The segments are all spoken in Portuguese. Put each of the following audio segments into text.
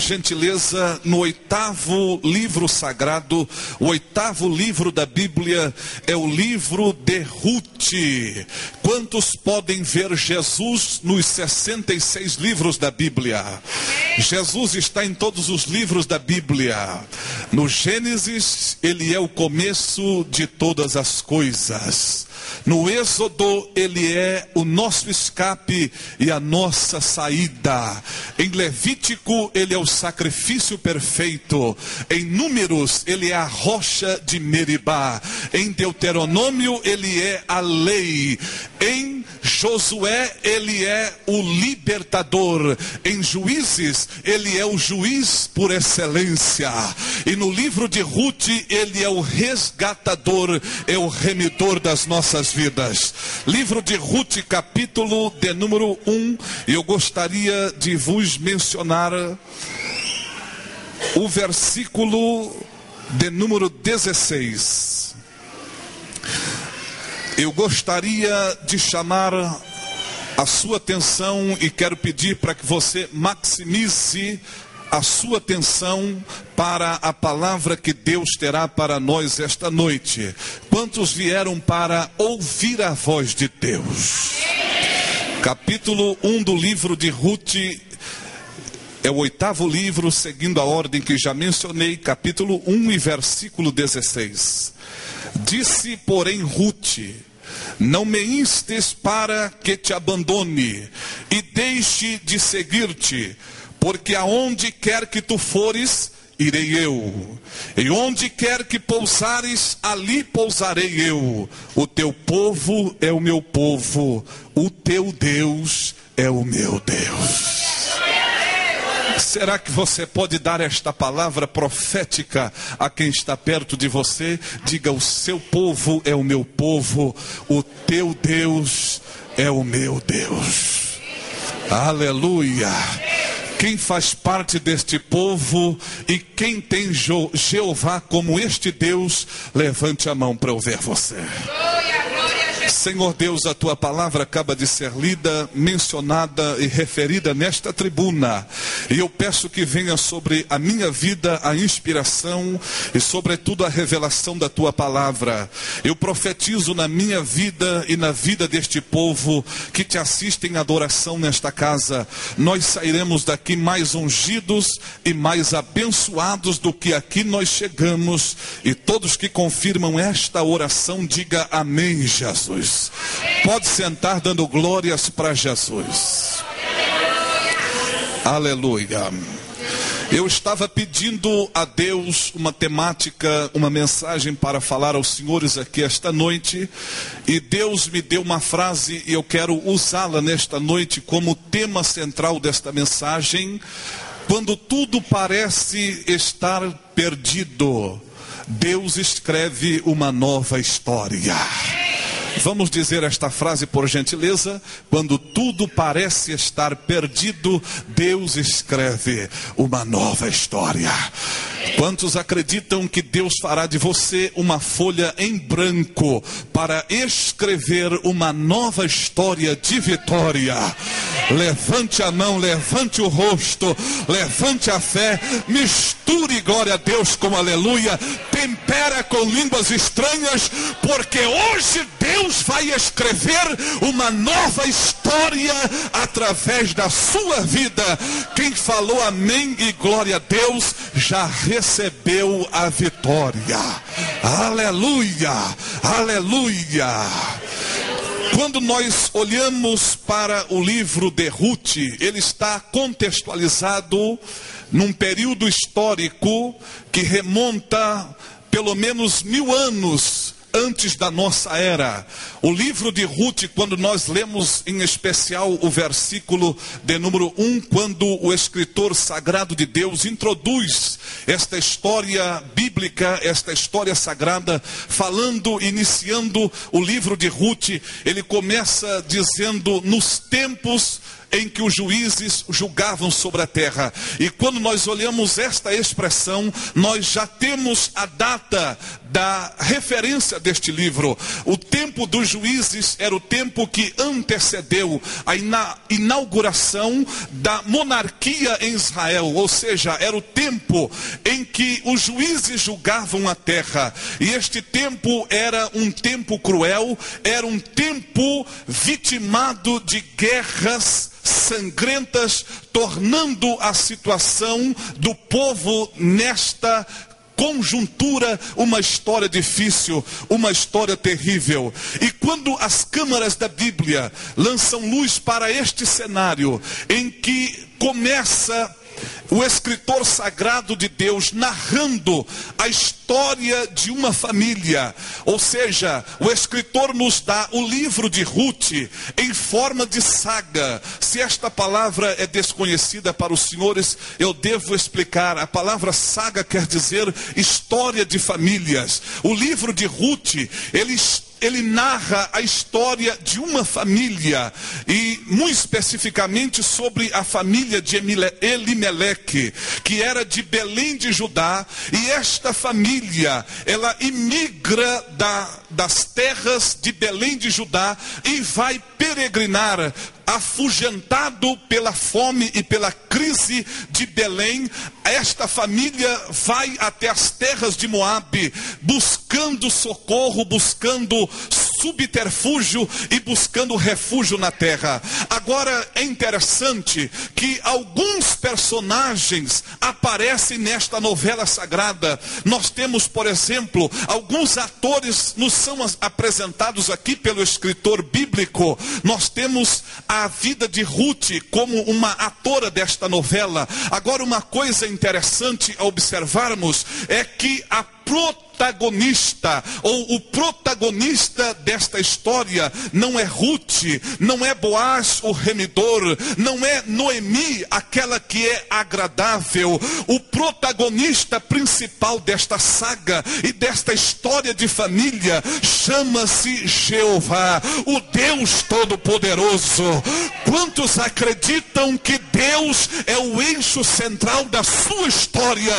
gentileza, no 8º livro sagrado, o 8º livro da Bíblia é o livro de Ruth. Quantos podem ver Jesus nos 66 livros da Bíblia? Jesus está em todos os livros da Bíblia. No Gênesis, ele é o começo de todas as coisas. No Êxodo, ele é o nosso escape e a nossa saída. Em Levítico, ele é o sacrifício perfeito. Em Números, ele é a rocha de Meribá. Em Deuteronômio, ele é a lei. Em Josué, ele é o libertador. Em Juízes, ele é o juiz por excelência. E no livro de Ruth, ele é o resgatador, é o remidor das nossas vidas. Livro de Ruth, capítulo de número 1. Eu gostaria de vos mencionar o versículo de número 16. Eu gostaria de chamar a sua atenção e quero pedir para que você maximize a sua atenção para a palavra que Deus terá para nós esta noite. Quantos vieram para ouvir a voz de Deus? Capítulo 1 do livro de Ruth é o 8º livro, seguindo a ordem que já mencionei, capítulo 1 e versículo 16. Disse, porém, Ruth: não me instes para que te abandone e deixe de seguir-te, porque aonde quer que tu fores, irei eu, e onde quer que pousares, ali pousarei eu. O teu povo é o meu povo, o teu Deus é o meu Deus. Será que você pode dar esta palavra profética a quem está perto de você? Diga: o seu povo é o meu povo, o teu Deus é o meu Deus. Aleluia! Quem faz parte deste povo e quem tem Jeová como este Deus, levante a mão para eu ver você. Senhor Deus, a tua palavra acaba de ser lida, mencionada e referida nesta tribuna. E eu peço que venha sobre a minha vida a inspiração e sobretudo a revelação da tua palavra. Eu profetizo na minha vida e na vida deste povo que te assiste em adoração nesta casa. Nós sairemos daqui mais ungidos e mais abençoados do que aqui nós chegamos. E todos que confirmam esta oração, diga amém, Jesus. Pode sentar dando glórias para Jesus. Aleluia. Eu estava pedindo a Deus uma temática, uma mensagem para falar aos senhores aqui esta noite. E Deus me deu uma frase e eu quero usá-la nesta noite como tema central desta mensagem. Quando tudo parece estar perdido, Deus escreve uma nova história. Vamos dizer esta frase por gentileza? Quando tudo parece estar perdido, Deus escreve uma nova história. Quantos acreditam que Deus fará de você uma folha em branco para escrever uma nova história de vitória? Levante a mão, levante o rosto, levante a fé, misture glória a Deus com aleluia, tempera com línguas estranhas, porque hoje Deus vai escrever uma nova história através da sua vida. Quem falou amém e glória a Deus já recebeu a vitória. Aleluia, aleluia. Quando nós olhamos para o livro de Ruth, ele está contextualizado num período histórico que remonta pelo menos 1000 anos antes da nossa era. O livro de Ruth, quando nós lemos em especial o versículo de número 1, quando o escritor sagrado de Deus introduz esta história bíblica, esta história sagrada, falando, iniciando o livro de Ruth, ele começa dizendo: nos tempos em que os juízes julgavam sobre a terra. E quando nós olhamos esta expressão, nós já temos a data da referência deste livro. O tempo dos juízes era o tempo que antecedeu a inauguração da monarquia em Israel, ou seja, era o tempo em que os juízes julgavam a terra. E este tempo era um tempo cruel, era um tempo vitimado de guerras sangrentas, tornando a situação do povo nesta conjuntura uma história difícil, uma história terrível. E quando as câmaras da Bíblia lançam luz para este cenário, em que começa o escritor sagrado de Deus narrando a história de uma família, ou seja, o escritor nos dá o livro de Ruth em forma de saga. Se esta palavra é desconhecida para os senhores, eu devo explicar. A palavra saga quer dizer história de famílias. O livro de Ruth, ele narra a história de uma família, e muito especificamente sobre a família de Elimeleque, que era de Belém de Judá. E esta família, ela imigra das terras de Belém de Judá e vai peregrinar, afugentado pela fome e pela crise de Belém. Esta família vai até as terras de Moabe, buscando socorro, buscando subterfúgio e buscando refúgio na terra. Agora é interessante que alguns personagens aparecem nesta novela sagrada. Nós temos, por exemplo, alguns atores nos são apresentados aqui pelo escritor bíblico. Nós temos a vida de Ruth como uma atora desta novela. Agora, uma coisa interessante a observarmos é que a protagonista, ou o protagonista desta história, não é Ruth, não é Boaz o remidor, não é Noemi, aquela que é agradável. O protagonista principal desta saga e desta história de família chama-se Jeová, o Deus Todo-Poderoso. Quantos acreditam que Deus é o eixo central da sua história?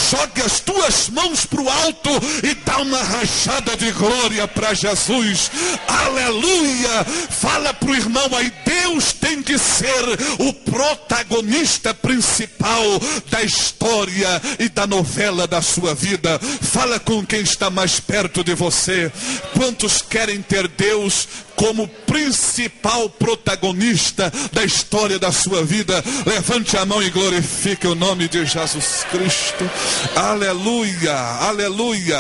Jogue as tuas mãos para o alto e dá uma rajada de glória para Jesus. Aleluia! Fala para o irmão aí, Deus tem que ser o protagonista principal da história e da novela da sua vida. Fala com quem está mais perto de você. Quantos querem ter Deus como principal protagonista da história da sua vida? Levante a mão e glorifique o nome de Jesus Cristo. Aleluia, aleluia.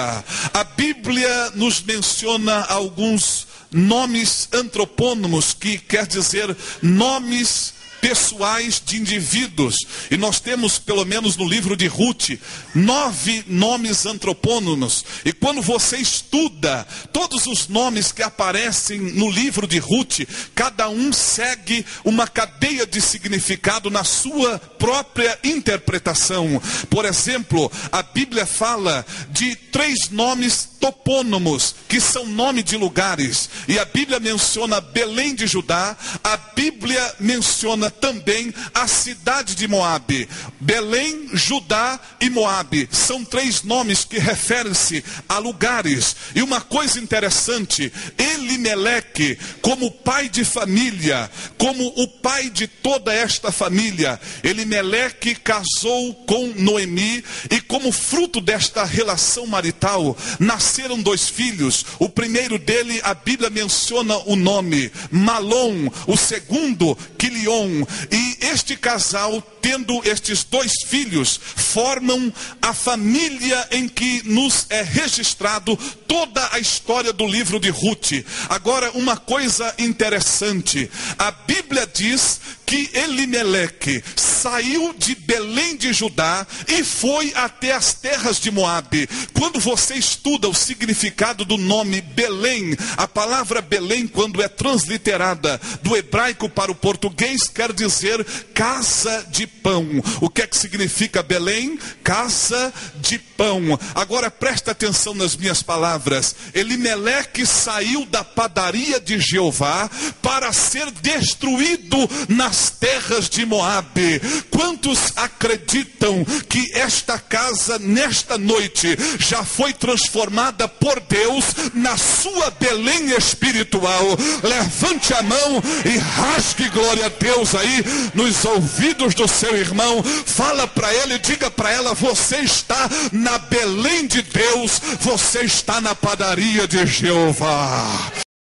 A Bíblia nos menciona alguns nomes antropônimos, que quer dizer nomes pessoais de indivíduos. E nós temos, pelo menos no livro de Ruth, 9 nomes antropônimos. E quando você estuda todos os nomes que aparecem no livro de Ruth, cada um segue uma cadeia de significado na sua própria interpretação. Por exemplo, a Bíblia fala de 3 nomes topônimos, que são nome de lugares. E a Bíblia menciona Belém de Judá. A Bíblia menciona também a cidade de Moabe. Belém, Judá e Moabe são 3 nomes que referem-se a lugares. E uma coisa interessante, Elimeleque, como pai de família, como o pai de toda esta família, Elimeleque casou com Noemi, e como fruto desta relação marital, nasceram 2 filhos. O primeiro dele, a Bíblia menciona o nome Malom, o segundo Quilion. E este casal, tendo estes 2 filhos, formam a família em que nos é registrado toda a história do livro de Ruth. Agora, uma coisa interessante, a Bíblia diz que Elimeleque saiu de Belém de Judá e foi até as terras de Moabe. Quando você estuda o significado do nome Belém, a palavra Belém, quando é transliterada do hebraico para o português, quer dizer casa de pão. O que é que significa Belém? Casa de pão. Agora presta atenção nas minhas palavras. Elimeleque saiu da padaria de Jeová para ser destruído nas terras de Moabe. Quantos acreditam que esta casa nesta noite já foi transformada por Deus na sua Belém espiritual? Levante a mão e rasgue glória a Deus aí nos ouvidos do seu irmão. Fala para ele, diga para ela: você está na Belém de Deus, você está na padaria de Jeová.